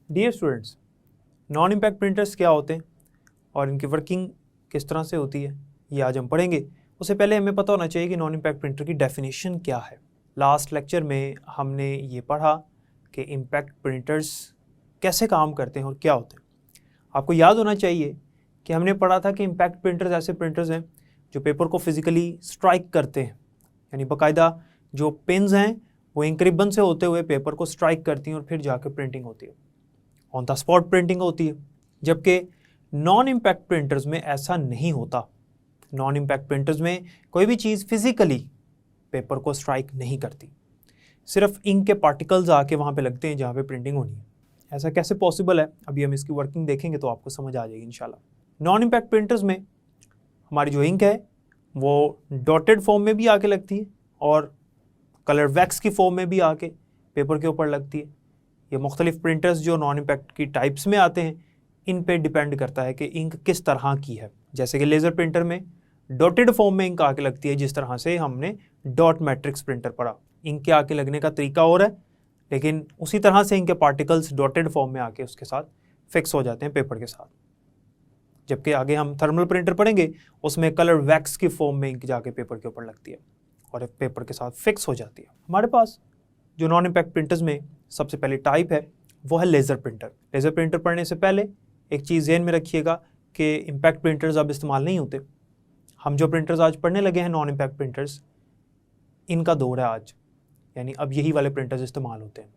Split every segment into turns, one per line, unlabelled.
Dear students, non impact printers क्या होते हैं और इनकी वर्किंग किस तरह से होती है ये आज हम पढ़ेंगे। उससे पहले हमें पता होना चाहिए कि नॉन इम्पैक्ट प्रिंटर की डेफिनेशन क्या है। लास्ट लेक्चर में हमने ये पढ़ा कि इम्पैक्ट प्रिंटर्स कैसे काम करते हैं और क्या होते हैं। आपको याद होना चाहिए कि हमने पढ़ा था कि इम्पैक्ट प्रिंटर्स ऐसे प्रिंटर्स हैं जो पेपर को फिजिकली स्ट्राइक करते हैं, यानी बाकायदा जो पेन्स हैं वो इंक रिबन से होते हुए पेपर को स्ट्राइक करती हैं और फिर जाकर प्रिंटिंग होती है, ऑन द स्पॉट प्रिंटिंग होती है। जबकि नॉन इम्पैक्ट प्रिंटर्स में ऐसा नहीं होता। नॉन इम्पैक्ट प्रिंटर्स में कोई भी चीज़ फिजिकली पेपर को स्ट्राइक नहीं करती, सिर्फ इंक के पार्टिकल्स आके वहाँ पे लगते हैं जहाँ पे प्रिंटिंग होनी है। ऐसा कैसे पॉसिबल है, अभी हम इसकी वर्किंग देखेंगे तो आपको समझ आ जाएगी इंशाल्लाह। नॉन इम्पैक्ट प्रिंटर्स में हमारी जो इंक है वो डॉटेड फॉर्म में भी आके लगती है और कलर वैक्स की फॉर्म में भी आके पेपर के ऊपर लगती है। ये मुख्तलिफ प्रिंटर्स जो नॉन इम्पैक्ट की टाइप्स में आते हैं इन पे डिपेंड करता है कि इंक किस तरह की है। जैसे कि लेज़र प्रिंटर में डॉटेड फॉर्म में इंक आके लगती है, जिस तरह से हमने डॉट मैट्रिक्स प्रिंटर पढ़ा। इंक के आके लगने का तरीका और है, लेकिन उसी तरह से इंक के पार्टिकल्स डॉटेड फॉर्म में आके उसके साथ फिक्स हो जाते हैं पेपर के साथ। जबकि आगे हम थर्मल प्रिंटर पढ़ेंगे, उसमें कलर वैक्स की फॉर्म में इंक जाके पेपर के ऊपर लगती है और पेपर के साथ फिक्स हो जाती है। हमारे पास जो नॉन इम्पैक्ट प्रिंटर्स में सबसे पहले टाइप है वो है लेज़र प्रिंटर। लेज़र प्रिंटर पढ़ने से पहले एक चीज़ ज़हन में रखिएगा कि इम्पैक्ट प्रिंटर्स अब इस्तेमाल नहीं होते। हम जो प्रिंटर्स आज पढ़ने लगे हैं नॉन इम्पैक्ट प्रिंटर्स, इनका दौर है आज, यानी अब यही वाले प्रिंटर्स इस्तेमाल होते हैं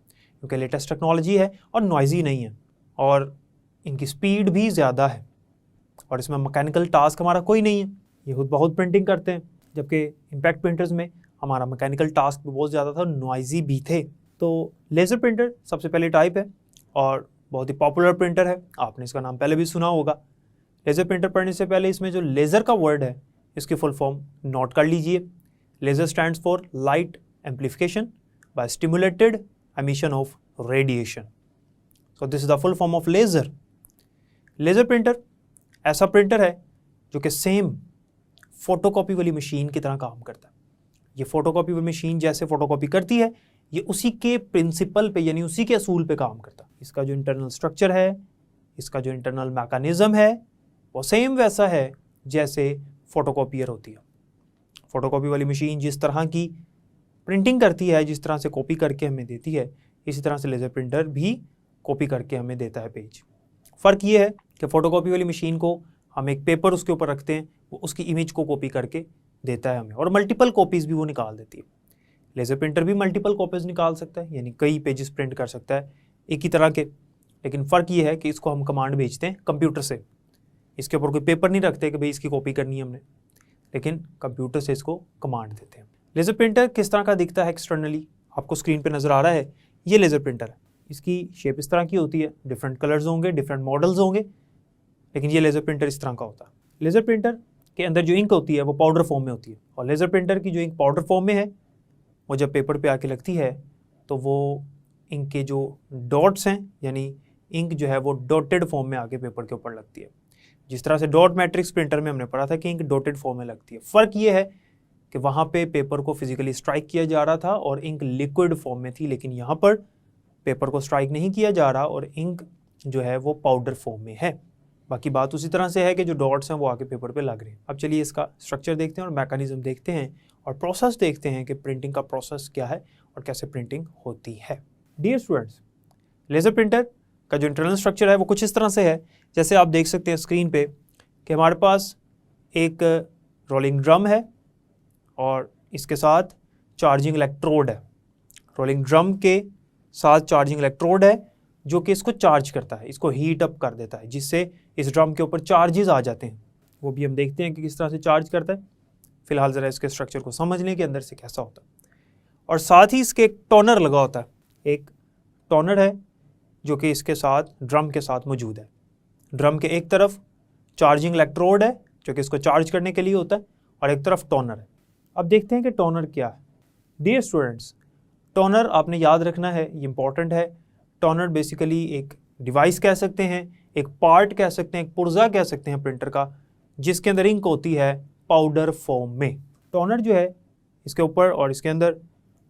क्योंकि लेटेस्ट टेक्नोलॉजी है और नॉइजी नहीं है और इनकी स्पीड भी ज़्यादा है और इसमें मैकेनिकल टास्क हमारा कोई नहीं है, ये खुद बहुत प्रिंटिंग करते हैं। जबकि इम्पैक्ट प्रिंटर्स में हमारा मैकेनिकल टास्क भी बहुत ज़्यादा था, नॉइजी भी थे। तो लेज़र प्रिंटर सबसे पहले टाइप है और बहुत ही पॉपुलर प्रिंटर है, आपने इसका नाम पहले भी सुना होगा। लेज़र प्रिंटर पढ़ने से पहले इसमें जो लेज़र का वर्ड है इसकी फुल फॉर्म नोट कर लीजिए। Laser stands for light amplification by stimulated emission of radiation. So this is the full form of laser. Laser printer ऐसा प्रिंटर है जो कि सेम फोटोकॉपी वाली मशीन की तरह काम करता है। ये फोटोकॉपी वाली मशीन जैसे फोटोकॉपी करती है, ये उसी के प्रिंसिपल पे यानी उसी के असूल पे काम करता है। इसका जो इंटरनल स्ट्रक्चर है, इसका जो इंटरनल मैकेनिज्म है वो सेम वैसा है जैसे फोटोकॉपियर होती है। फोटोकॉपी वाली मशीन जिस तरह की प्रिंटिंग करती है, जिस तरह से कॉपी करके हमें देती है, इसी तरह से लेज़र प्रिंटर भी कॉपी करके हमें देता है पेज। फ़र्क ये है कि फ़ोटोकॉपी वाली मशीन को हम एक पेपर उसके ऊपर रखते हैं, वो उसकी इमेज को कॉपी करके देता है हमें और मल्टीपल कॉपीज़ भी वो निकाल देती है। लेज़र प्रिंटर भी मल्टीपल कॉपीज़ निकाल सकता है, यानी कई पेजेस प्रिंट कर सकता है एक ही तरह के। लेकिन फ़र्क ये है कि इसको हम कमांड भेजते हैं कंप्यूटर से, इसके ऊपर कोई पेपर नहीं रखते कि भाई इसकी कॉपी करनी है हमने, लेकिन कंप्यूटर से इसको कमांड देते हैं। लेज़र प्रिंटर किस तरह का दिखता है एक्सटर्नली, आपको स्क्रीन पर नज़र आ रहा है, ये लेज़र प्रिंटर है। इसकी शेप इस तरह की होती है, डिफरेंट कलर्स होंगे, डिफरेंट मॉडल्स होंगे, लेकिन ये लेज़र प्रिंटर इस तरह का होता है। लेज़र प्रिंटर के अंदर जो इंक होती है वो पाउडर फॉर्म में होती है और लेज़र प्रिंटर की जो इंक पाउडर फॉर्म में है वो जब पेपर पे आके लगती है तो वो इंक के जो डॉट्स हैं, यानी इंक जो है वो डॉटेड फॉर्म में आके पेपर के ऊपर लगती है। जिस तरह से डॉट मैट्रिक्स प्रिंटर में हमने पढ़ा था कि इंक डॉटेड फॉर्म में लगती है। फ़र्क ये है कि वहाँ पे पेपर को फिजिकली स्ट्राइक किया जा रहा था और इंक लिक्विड फॉर्म में थी, लेकिन यहाँ पर पेपर को स्ट्राइक नहीं किया जा रहा और इंक जो है वो पाउडर फॉर्म में है। बाकी बात उसी तरह से है कि जो डॉट्स हैं वो आके पेपर पे लग रहे हैं। अब चलिए इसका स्ट्रक्चर देखते हैं और मैकेनिज्म देखते हैं और प्रोसेस देखते हैं कि प्रिंटिंग का प्रोसेस क्या है और कैसे प्रिंटिंग होती है। डियर स्टूडेंट्स, लेज़र प्रिंटर का जो इंटरनल स्ट्रक्चर है वो कुछ इस तरह से है, जैसे आप देख सकते हैं स्क्रीन पे कि हमारे पास एक रोलिंग ड्रम है और इसके साथ चार्जिंग इलेक्ट्रोड है। रोलिंग ड्रम के साथ चार्जिंग इलेक्ट्रोड है जो कि इसको चार्ज करता है, इसको हीट अप कर देता है, जिससे इस ड्रम के ऊपर चार्जेस आ जाते हैं। वो भी हम देखते हैं कि किस तरह से चार्ज करता है। फिलहाल ज़रा इसके स्ट्रक्चर को समझ लें कि अंदर से कैसा होता है। और साथ ही इसके एक टोनर लगा होता है, एक टोनर है जो कि इसके साथ ड्रम के साथ मौजूद है। ड्रम के एक तरफ चार्जिंग इलेक्ट्रोड है जो कि इसको चार्ज करने के लिए होता है और एक तरफ टोनर है। अब देखते हैं कि टोनर क्या है। डियर स्टूडेंट्स, टोनर आपने याद रखना है, ये इंपॉर्टेंट है। टोनर बेसिकली एक डिवाइस कह सकते हैं, एक पार्ट कह सकते हैं, एक पुर्जा कह सकते हैं प्रिंटर का, जिसके अंदर इंक होती है पाउडर फॉर्म में। टोनर जो है इसके ऊपर और इसके अंदर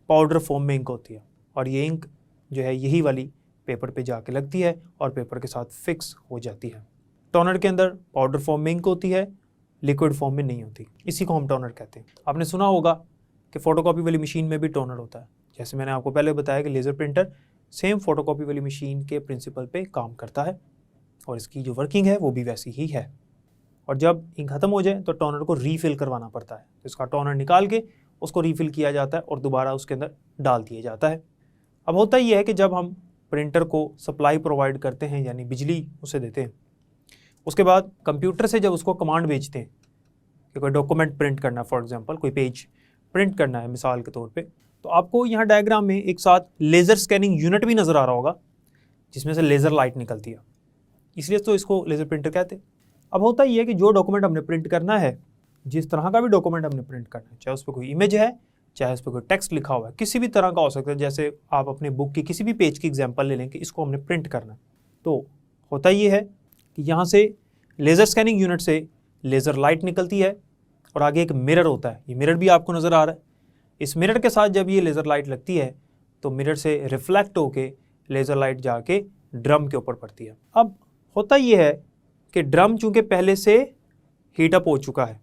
पाउडर फॉर्म में इंक होती है और ये इंक जो है यही वाली पेपर पे जाके लगती है और पेपर के साथ फिक्स हो जाती है। टोनर के अंदर पाउडर फॉर्म में इंक होती है, लिक्विड फॉर्म में नहीं होती, इसी को हम टोनर कहते हैं। आपने सुना होगा कि फ़ोटोकॉपी वाली मशीन में भी टोनर होता है। जैसे मैंने आपको पहले बताया कि लेज़र प्रिंटर सेम फ़ोटोकॉपी वाली मशीन के प्रिंसिपल पे काम करता है और इसकी जो वर्किंग है वो भी वैसी ही है। और जब इंक ख़त्म हो जाए तो टोनर को रीफ़िल करवाना पड़ता है, तो इसका टोनर निकाल के उसको रीफ़िल किया जाता है और दोबारा उसके अंदर डाल दिया जाता है। अब होता ये है कि जब हम प्रिंटर को सप्लाई प्रोवाइड करते हैं यानी बिजली उसे देते हैं, उसके बाद कंप्यूटर से जब उसको कमांड भेजते हैं कि कोई डॉक्यूमेंट प्रिंट करना है, फॉर एग्जांपल कोई पेज प्रिंट करना है मिसाल के तौर पे, तो आपको यहाँ डायग्राम में एक साथ लेज़र स्कैनिंग यूनिट भी नज़र आ रहा होगा जिसमें से लेज़र लाइट निकलती है, इसलिए तो इसको लेज़र प्रिंटर कहते हैं। अब होता ये है कि जो डॉक्यूमेंट हमने प्रिंट करना है, जिस तरह का भी डॉक्यूमेंट हमने प्रिंट करना है, चाहे उस पर कोई इमेज है, चाहे उस पर कोई टेक्स्ट लिखा हुआ है, किसी भी तरह का हो सकता है। जैसे आप अपने बुक की किसी भी पेज की एग्जांपल ले लें कि इसको हमने प्रिंट करना है, तो होता ये है कि यहाँ से लेज़र स्कैनिंग यूनिट से लेज़र लाइट निकलती है और आगे एक मिरर होता है, ये मिरर भी आपको नज़र आ रहा है। इस मिरर के साथ जब ये लेज़र लाइट लगती है तो मिरर से रिफ्लेक्ट होके लेज़र लाइट जाके ड्रम के ऊपर पड़ती है। अब होता ये है कि ड्रम चूँकि पहले से हीटअप हो चुका है,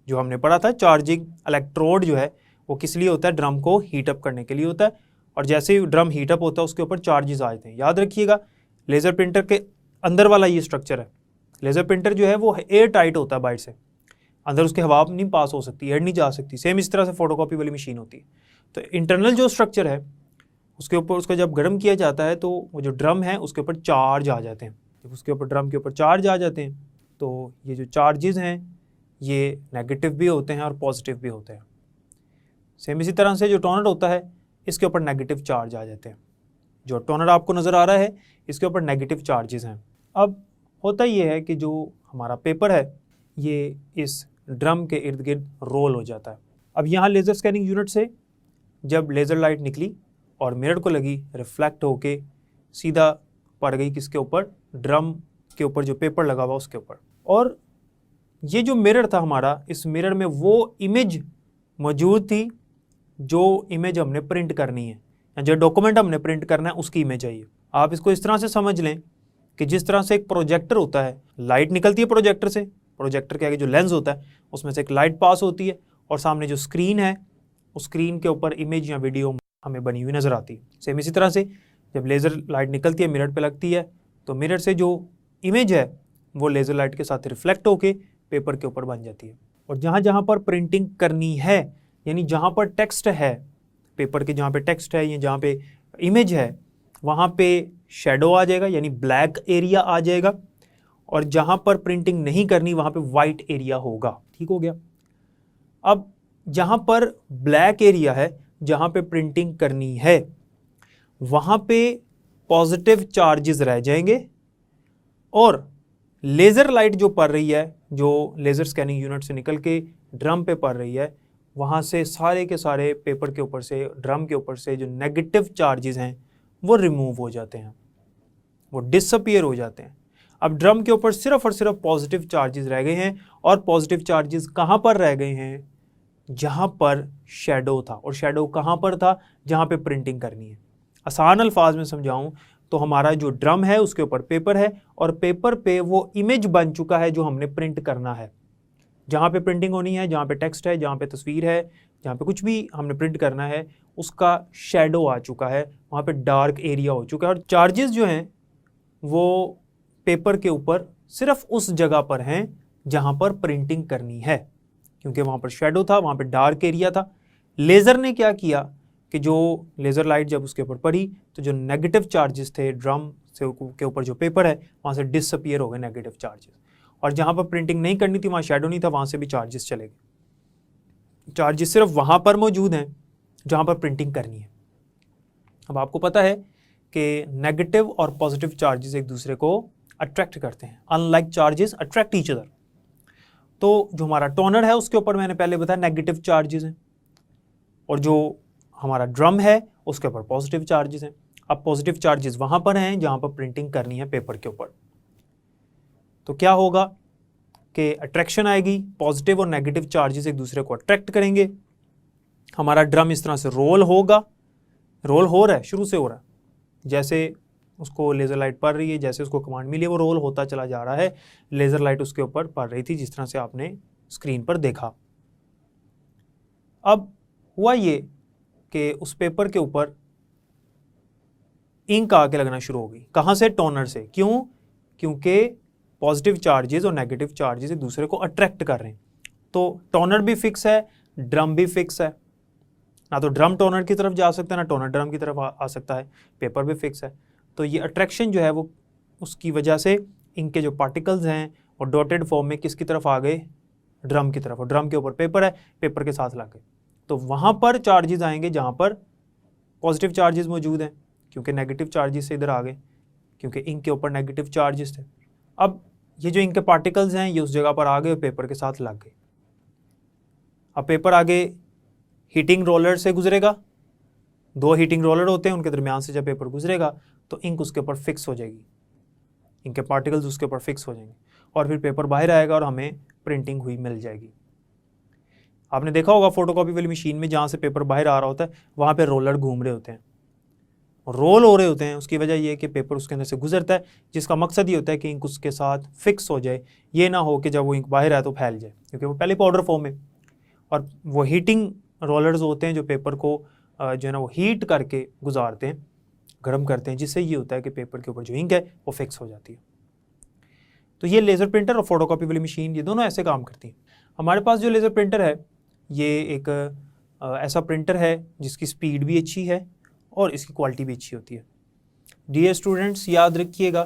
जो हमने पढ़ा था चार्जिंग इलेक्ट्रोड जो है वो किस लिए होता है, ड्रम को हीटअप करने के लिए होता है। और जैसे ही ड्रम हीटअप होता है उसके ऊपर चार्जेस आ जाते हैं। याद रखिएगा लेज़र प्रिंटर के अंदर वाला ये स्ट्रक्चर है। लेज़र प्रिंटर जो है वो एयर टाइट होता है, बाहर से अंदर उसके हवा नहीं पास हो सकती, एयर नहीं जा सकती। सेम इस तरह से फोटोकॉपी वाली मशीन होती है। तो इंटरनल जो स्ट्रक्चर है उसके ऊपर उसको जब गर्म किया जाता है तो वो जो ड्रम है उसके ऊपर चार्ज आ जाते हैं। जब उसके ऊपर ड्रम के ऊपर चार्ज आ जाते हैं तो ये जो चार्जेस हैं ये नेगेटिव भी होते हैं और पॉजिटिव भी होते हैं। सेम इसी तरह से जो टोनर होता है इसके ऊपर नेगेटिव चार्ज आ जाते हैं। जो टोनर आपको नज़र आ रहा है इसके ऊपर नेगेटिव चार्जेस हैं। अब होता ये है कि जो हमारा पेपर है ये इस ड्रम के इर्द गिर्द रोल हो जाता है। अब यहाँ लेज़र स्कैनिंग यूनिट से जब लेज़र लाइट निकली और मिरर को लगी, रिफ्लेक्ट होके सीधा पड़ गई किसके ऊपर, ड्रम के ऊपर जो पेपर लगा हुआ उसके ऊपर। और ये जो मिरर था हमारा, इस मिरर में वो इमेज मौजूद थी जो इमेज हमने प्रिंट करनी है, या जो डॉक्यूमेंट हमने प्रिंट करना है उसकी इमेज है ये। आप इसको इस तरह से समझ लें कि जिस तरह से एक प्रोजेक्टर होता है, लाइट निकलती है प्रोजेक्टर से, प्रोजेक्टर के आगे जो लेंस होता है उसमें से एक लाइट पास होती है और सामने जो स्क्रीन है उस स्क्रीन के ऊपर इमेज या वीडियो हमें बनी हुई नज़र आती है। सेम इसी तरह से जब लेज़र लाइट निकलती है, मिरर पे लगती है, तो मिरर से जो इमेज है वो लेज़र लाइट के साथ रिफ्लेक्ट होके पेपर के ऊपर बन जाती है। और जहाँ जहाँ पर प्रिंटिंग करनी है, यानी जहाँ पर टेक्स्ट है, पेपर के जहाँ पे टेक्स्ट है या जहाँ पे इमेज है, वहाँ पे शेडो आ जाएगा यानी ब्लैक एरिया आ जाएगा। और जहाँ पर प्रिंटिंग नहीं करनी वहाँ पे वाइट एरिया होगा। ठीक हो गया। अब जहाँ पर ब्लैक एरिया है, जहाँ पे प्रिंटिंग करनी है, वहाँ पे पॉजिटिव चार्जेस रह जाएंगे और लेज़र लाइट जो पड़ रही है, जो लेज़र स्कैनिंग यूनिट से निकल के ड्रम पे पड़ रही है, वहाँ से सारे के सारे पेपर के ऊपर से, ड्रम के ऊपर से जो नेगेटिव चार्जेस हैं वो रिमूव हो जाते हैं, वो डिसअपीयर हो जाते हैं। अब ड्रम के ऊपर सिर्फ और सिर्फ पॉजिटिव चार्जेस रह गए हैं। और पॉजिटिव चार्जेस कहाँ पर रह गए हैं, जहाँ पर शेडो था। और शेडो कहाँ पर था, जहाँ पे प्रिंटिंग करनी है। आसान अल्फाज में समझाऊं तो हमारा जो ड्रम है उसके ऊपर पेपर है और पेपर पे वो इमेज बन चुका है जो हमने प्रिंट करना है। जहाँ पे प्रिंटिंग होनी है, जहाँ पे टेक्स्ट है, जहाँ पे तस्वीर है, जहाँ पे कुछ भी हमने प्रिंट करना है, उसका शेडो आ चुका है, वहाँ पे डार्क एरिया हो चुका है। और चार्जेस जो हैं वो पेपर के ऊपर सिर्फ उस जगह पर हैं जहाँ पर प्रिंटिंग करनी है, क्योंकि वहाँ पर शेडो था, वहाँ पे डार्क एरिया था। लेज़र ने क्या किया कि जो लेज़र लाइट जब उसके ऊपर पड़ी तो जो नेगेटिव चार्जेस थे ड्रम से के ऊपर जो पेपर है वहाँ से डिसअपीयर हो गए नेगेटिव चार्जेस। और जहाँ पर प्रिंटिंग नहीं करनी थी, वहाँ शेडो नहीं था, वहाँ से भी चार्जेस चले गए। चार्जेस सिर्फ वहाँ पर मौजूद हैं जहाँ पर प्रिंटिंग करनी है। अब आपको पता है कि नेगेटिव और पॉजिटिव चार्जेस एक दूसरे को अट्रैक्ट करते हैं। Unlike charges attract each other. तो जो हमारा टोनर है उसके ऊपर मैंने पहले बताया नेगेटिव चार्जेस हैं और जो हमारा ड्रम है उसके ऊपर पॉजिटिव चार्जेस हैं। अब पॉजिटिव चार्जेस वहाँ पर हैं जहाँ पर प्रिंटिंग करनी है पेपर के ऊपर। तो क्या होगा कि अट्रैक्शन आएगी, पॉजिटिव और नेगेटिव चार्जेस एक दूसरे को अट्रैक्ट करेंगे। हमारा ड्रम इस तरह से रोल होगा, रोल हो रहा है, शुरू से हो रहा है। जैसे उसको लेज़र लाइट पड़ रही है, जैसे उसको कमांड मिली है वो रोल होता चला जा रहा है, लेज़र लाइट उसके ऊपर पड़ रही थी जिस तरह से आपने स्क्रीन पर देखा। अब हुआ ये कि उस पेपर के ऊपर इंक आके लगना शुरू हो गई। कहाँ से? टोनर से। क्यों? क्योंकि पॉजिटिव चार्जेस और नेगेटिव चार्जेस एक दूसरे को अट्रैक्ट कर रहे हैं। तो टोनर भी फिक्स है, ड्रम भी फिक्स है, ना तो ड्रम टोनर की तरफ जा सकता है ना टोनर ड्रम की तरफ आ सकता है, पेपर भी फिक्स है। तो ये अट्रैक्शन जो है वो उसकी वजह से इंक के जो पार्टिकल्स हैं वो डॉटेड फॉर्म में किसकी तरफ आ गए? ड्रम की तरफ, और ड्रम के ऊपर पेपर है, पेपर के साथ लग गए। तो वहाँ पर चार्जेस आएंगे जहाँ पर पॉजिटिव चार्जेस मौजूद हैं, क्योंकि नेगेटिव चार्जेस से इधर आ गए, क्योंकि इंक के ऊपर नेगेटिव चार्जेस थे। अब ये जो इंक के पार्टिकल्स हैं ये उस जगह पर आ गए और पेपर के साथ लग गए। अब पेपर आगे हीटिंग रोलर से गुजरेगा, 2 हीटिंग रोलर होते हैं, उनके दरमियान से जब पेपर गुजरेगा तो इंक उसके ऊपर फिक्स हो जाएगी, इंक के पार्टिकल्स उसके ऊपर फिक्स हो जाएंगे और फिर पेपर बाहर आएगा और हमें प्रिंटिंग हुई मिल जाएगी। आपने देखा होगा फोटोकॉपी वाली मशीन में जहाँ से पेपर बाहर आ रहा होता है वहाँ पे रोलर घूम रहे होते हैं, रोल हो रहे होते हैं। उसकी वजह यह है कि पेपर उसके अंदर से गुजरता है, जिसका मकसद ये होता है कि इंक उसके साथ फिक्स हो जाए, ये ना हो कि जब वो इंक बाहर आए तो फैल जाए, क्योंकि वो पहले पाउडर फॉर्म में। और वो हीटिंग रोलर्स होते हैं जो पेपर को जो है ना वो हीट करके गुजारते हैं, गर्म करते हैं, जिससे ये होता है कि पेपर के ऊपर जो इंक है वो फिक्स हो जाती है। तो ये लेज़र प्रिंटर और फोटोकॉपी वाली मशीन ये दोनों ऐसे काम करती हैं। हमारे पास जो लेज़र प्रिंटर है ये एक ऐसा प्रिंटर है जिसकी स्पीड भी अच्छी है और इसकी क्वालिटी भी अच्छी होती है। डियर स्टूडेंट्स, याद रखिएगा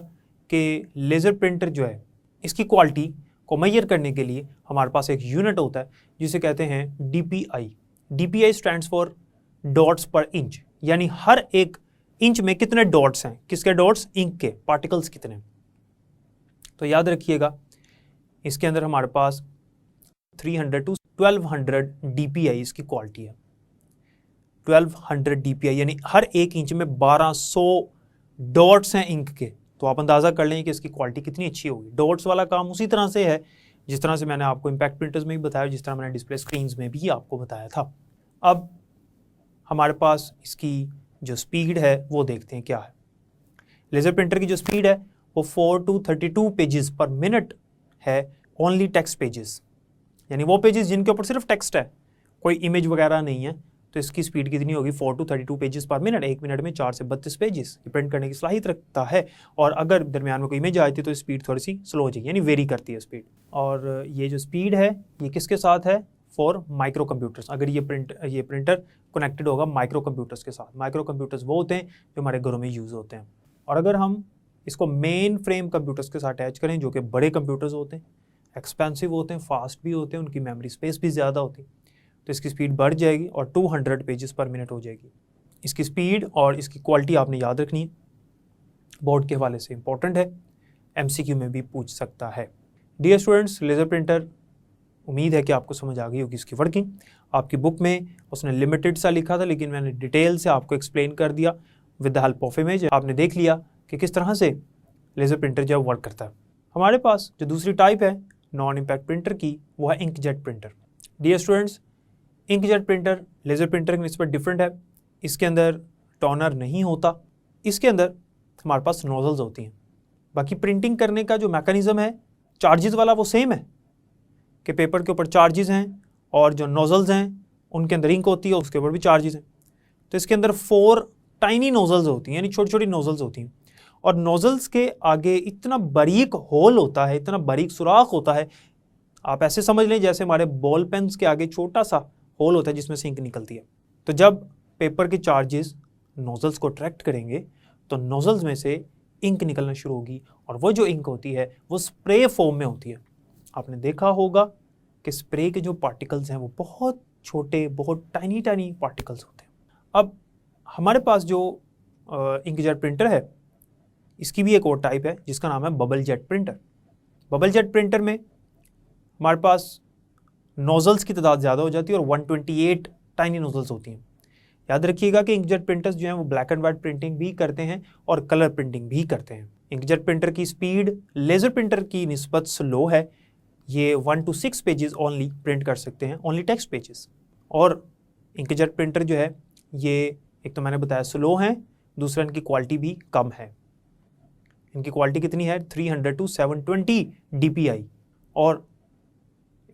कि लेज़र प्रिंटर जो है इसकी क्वालिटी को मेजर करने के लिए हमारे पास एक यूनिट होता है जिसे कहते हैं DPI। DPI stands for dots पर इंच, यानी हर एक इंच में कितने डॉट्स हैं। किसके डॉट्स? इंक के पार्टिकल्स कितने। तो याद रखिएगा इसके अंदर हमारे पास 300 to 1200 DPI इसकी क्वालिटी है। 1200 DPI यानी हर एक इंच में 1200 डॉट्स हैं इंक के। तो आप अंदाज़ा कर लें कि इसकी क्वालिटी कितनी अच्छी होगी। डॉट्स वाला काम उसी तरह से है जिस तरह से मैंने आपको इम्पैक्ट प्रिंटर्स में भी बताया, जिस तरह मैंने डिस्प्ले स्क्रीन्स में भी आपको बताया था। अब हमारे पास इसकी जो स्पीड है वो देखते हैं क्या है। लेज़र प्रिंटर की जो स्पीड है वो 4 to 32 पेजेस पर मिनट है, ओनली टेक्स्ट पेजेस, यानी वो पेजेस जिनके ऊपर सिर्फ टेक्स्ट है, कोई इमेज वगैरह नहीं है। तो इसकी स्पीड कितनी होगी? 4 to 32 पेजेस पर मिनट। एक मिनट में 4 से 32 पेजेस प्रिंट करने की सलाहियत रखता है। और अगर दरमियान में कोई इमेज आती है तो स्पीड थोड़ी सी स्लो हो जाएगी, यानी वेरी करती है स्पीड। और ये जो स्पीड है ये किसके साथ है? For micro computers. अगर ये प्रिंटर कनेक्टेड होगा माइक्रो कंप्यूटर्स के साथ। माइक्रो कंप्यूटर्स वो होते हैं जो हमारे घरों में यूज़ होते हैं। और अगर हम इसको मेन फ्रेम कंप्यूटर्स के साथ अटैच करें, जो कि बड़े कंप्यूटर्स होते हैं, एक्सपेंसिव होते हैं, फास्ट भी होते हैं, उनकी मेमोरी स्पेस भी ज़्यादा होती है, तो इसकी स्पीड बढ़ जाएगी और 200 पेजेस पर मिनट हो जाएगी। इसकी स्पीड और इसकी क्वालिटी आपने याद रखनी है, बोर्ड के हवाले से इंपॉर्टेंट है, MCQ में भी पूछ सकता है। डियर स्टूडेंट्स, लेज़र प्रिंटर उम्मीद है कि आपको समझ आ गई होगी इसकी वर्किंग। आपकी बुक में उसने लिमिटेड सा लिखा था, लेकिन मैंने डिटेल से आपको एक्सप्लेन कर दिया with the help of image. आपने देख लिया कि किस तरह से लेज़र प्रिंटर जो वर्क करता है। हमारे पास जो दूसरी टाइप है नॉन इम्पैक्ट प्रिंटर की, वो है inkjet printer. Dear students, inkjet printer laser printer की निस्बत डिफरेंट है। इसके अंदर टोनर नहीं होता, इसके अंदर हमारे पास नोजल्स होती हैं। बाकी प्रिंटिंग करने का जो मैकेनिज़्म है चार्जेस वाला वो सेम है कि पेपर के ऊपर चार्जेस हैं और जो नोजल्स हैं उनके अंदर इंक होती है, उसके ऊपर भी चार्जेस हैं। तो इसके अंदर 4 टाइनी नोजल्स होती हैं, यानी छोटी छोटी नोजल्स होती हैं। और नोजल्स के आगे इतना बारीक होल होता है, इतना बारीक सुराख होता है, आप ऐसे समझ लें जैसे हमारे बॉल पेन्स के आगे छोटा सा होल होता है जिसमें से इंक निकलती है। तो जब पेपर के चार्जेस नोजल्स को अट्रैक्ट करेंगे तो नोजल्स में से इंक निकलना शुरू होगी, और वो जो इंक होती है वो स्प्रे फॉर्म में होती है। आपने देखा होगा कि स्प्रे के जो पार्टिकल्स हैं वो बहुत छोटे, बहुत टाइनी टाइनी पार्टिकल्स होते हैं। अब हमारे पास जो इंकजेट प्रिंटर है इसकी भी एक और टाइप है जिसका नाम है bubble jet printer. Bubble jet printer में हमारे पास नोजल्स की तादाद ज़्यादा हो जाती है और 128 टाइनी नोजल्स होती हैं। याद रखिएगा कि इंकजेट प्रिंटर्स जो हैं वो ब्लैक एंड वाइट प्रिंटिंग भी करते हैं और कलर प्रिंटिंग भी करते हैं। इंकजेट प्रिंटर की स्पीड लेज़र प्रिंटर की निस्बत स्लो है, ये 1 to 6 पेजेस ओनली प्रिंट कर सकते हैं, ओनली टेक्स्ट पेजेस। और इंकजेट प्रिंटर जो है ये एक तो मैंने बताया स्लो हैं, दूसरा इनकी क्वालिटी भी कम है। इनकी क्वालिटी कितनी है 300 to 720 DPI। और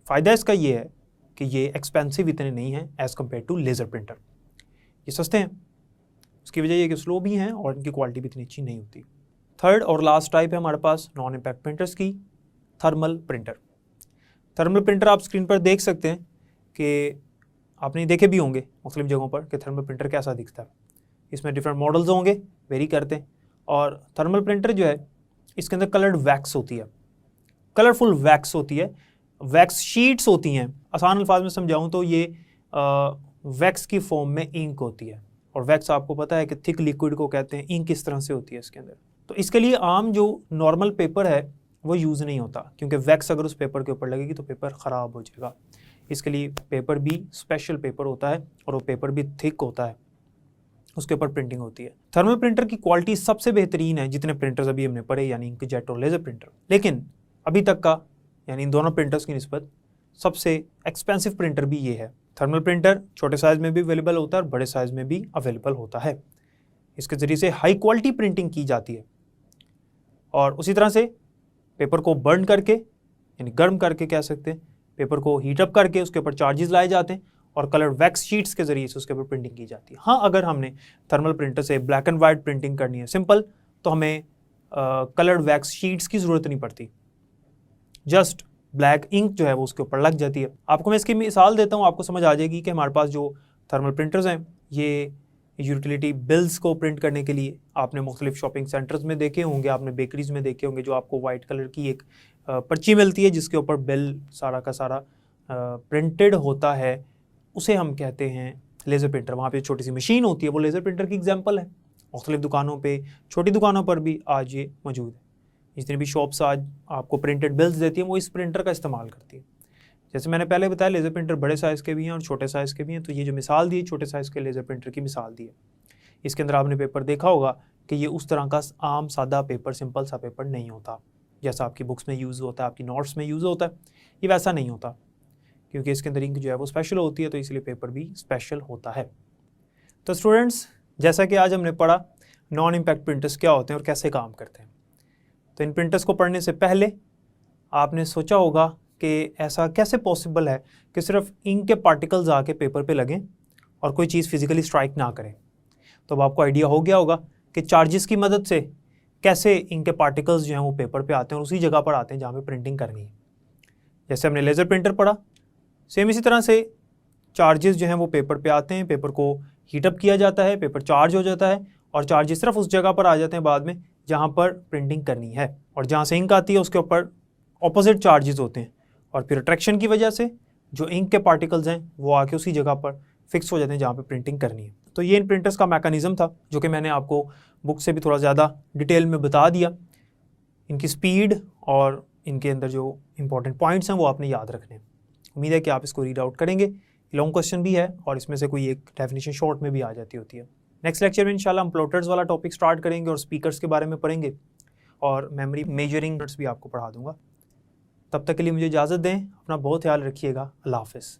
फ़ायदा इसका ये है कि ये एक्सपेंसिव इतने नहीं हैं as compare to laser printer. ये सस्ते हैं, उसकी वजह ये कि स्लो भी हैं और इनकी क्वालिटी भी इतनी अच्छी नहीं होती। थर्ड और लास्ट टाइप है हमारे पास नॉन इम्पैक्ट प्रिंटर्स की, थर्मल प्रिंटर। थर्मल प्रिंटर आप स्क्रीन पर देख सकते हैं कि आपने देखे भी होंगे मुख्तलिफ जगहों पर कि थर्मल प्रिंटर कैसा दिखता है। इसमें डिफरेंट मॉडल्स होंगे, वेरी करते हैं। और थर्मल प्रिंटर जो है इसके अंदर कलर्ड वैक्स होती है, कलरफुल वैक्स होती है, वैक्स शीट्स होती हैं। आसान अल्फाज में समझाऊं तो ये वैक्स की फॉर्म में इंक होती है। और वैक्स आपको पता है कि थिक लिक्विड को कहते हैं, इंक किस तरह से होती है इसके अंदर। तो इसके लिए आम जो नॉर्मल पेपर है वो यूज़ नहीं होता, क्योंकि वैक्स अगर उस पेपर के ऊपर लगेगी तो पेपर ख़राब हो जाएगा। इसके लिए पेपर भी स्पेशल पेपर होता है और वो पेपर भी थिक होता है, उसके ऊपर प्रिंटिंग होती है। थर्मल प्रिंटर की क्वालिटी सबसे बेहतरीन है जितने प्रिंटर्स अभी हमने पढ़े, यानी इंकजेट और लेज़र प्रिंटर। लेकिन अभी तक का यानी इन दोनों प्रिंटर्स की निस्बत सबसे एक्सपेंसिव प्रिंटर भी ये है। थर्मल प्रिंटर छोटे साइज़ में भी अवेलेबल होता है और बड़े साइज़ में भी अवेलेबल होता है। इसके ज़रिए से हाई क्वालिटी प्रिंटिंग की जाती है और उसी तरह से पेपर को बर्न करके यानी गर्म करके कह सकते हैं, पेपर को हीट अप करके उसके ऊपर चार्जेस लाए जाते हैं और कलर वैक्स शीट्स के ज़रिए से उसके ऊपर प्रिंटिंग की जाती है। हाँ, अगर हमने थर्मल प्रिंटर से ब्लैक एंड वाइट प्रिंटिंग करनी है सिंपल, तो हमें कलर्ड वैक्स शीट्स की ज़रूरत नहीं पड़ती, जस्ट ब्लैक इंक जो है वो उसके ऊपर लग जाती है। आपको मैं इसकी मिसाल देता हूँ, आपको समझ आ जाएगी कि हमारे पास जो थर्मल प्रिंटर्स हैं ये यूटिलिटी बिल्स को प्रिंट करने के लिए आपने मुख्तलिफ शॉपिंग सेंटर्स में देखे होंगे, आपने बेकरीज़ में देखे होंगे, जो आपको वाइट कलर की एक पर्ची मिलती है जिसके ऊपर बिल सारा का सारा प्रिंटेड होता है, उसे हम कहते हैं लेज़र प्रिंटर। वहाँ पे छोटी सी मशीन होती है, वो लेज़र प्रिंटर की एग्जांपल है। मुख्तलिफ दुकानों पे, छोटी दुकानों पर भी आज ये मौजूद है। जितनी भी शॉप्स आज आपको प्रिंटेड बिल्स देती हैं वो इस प्रिंटर का इस्तेमाल करती है। जैसे मैंने पहले बताया, लेज़र प्रिंटर बड़े साइज़ के भी हैं और छोटे साइज़ के भी हैं। तो ये जो मिसाल दी है छोटे साइज़ के लेज़र प्रिंटर की मिसाल दी है, इसके अंदर आपने पेपर देखा होगा कि ये उस तरह का आम सादा पेपर, सिंपल सा पेपर नहीं होता जैसा आपकी बुक्स में यूज़ होता है, आपकी नोट्स में यूज़ होता है। ये वैसा नहीं होता, क्योंकि इसके अंदर इंक जो है वो स्पेशल होती है, तो इसलिए पेपर भी स्पेशल होता है। तो स्टूडेंट्स, जैसा कि आज हमने पढ़ा नॉन इम्पैक्ट प्रिंटर्स क्या होते हैं और कैसे काम करते हैं, तो इन प्रिंटर्स को पढ़ने से पहले आपने सोचा होगा कि ऐसा कैसे पॉसिबल है कि सिर्फ इंक के पार्टिकल्स आके पेपर पे लगें और कोई चीज़ फिजिकली स्ट्राइक ना करें। तो अब आपको आइडिया हो गया होगा कि चार्जेस की मदद से कैसे इंक के पार्टिकल्स जो हैं वो पेपर पे आते हैं और उसी जगह पर आते हैं जहाँ पे प्रिंटिंग करनी है। जैसे हमने लेज़र प्रिंटर पढ़ा, सेम इसी तरह से चार्जेस जो हैं वो पेपर पे आते हैं, पेपर को हीटअप किया जाता है, पेपर चार्ज हो जाता है और चार्जेस सिर्फ उस जगह पर आ जाते हैं बाद में जहाँ पर प्रिंटिंग करनी है। और जहाँ से इंक आती है उसके ऊपर ऑपोजिट चार्जेस होते हैं और फिर अट्रैक्शन की वजह से जो इंक के पार्टिकल्स हैं वो आके उसी जगह पर फिक्स हो जाते हैं जहाँ पे प्रिंटिंग करनी है। तो ये इन प्रिंटर्स का मैकेनिज़्म था जो कि मैंने आपको बुक से भी थोड़ा ज़्यादा डिटेल में बता दिया। इनकी स्पीड और इनके अंदर जो इंपॉर्टेंट पॉइंट्स हैं वो आपने याद रखने हैं। उम्मीद है कि आप इसको रीड आउट करेंगे। लॉन्ग क्वेश्चन भी है और इसमें से कोई एक डेफिनेशन शॉर्ट में भी आ जाती होती है। नेक्स्ट लेक्चर में इंशाल्लाह हम प्लॉटर्स वाला टॉपिक स्टार्ट करेंगे और स्पीकर्स के बारे में पढ़ेंगे और मेमोरी मेजरिंग भी आपको पढ़ा दूंगा। तब तक के लिए मुझे इजाज़त दें, अपना बहुत ख्याल रखिएगा। अल्लाह हाफ़िज़।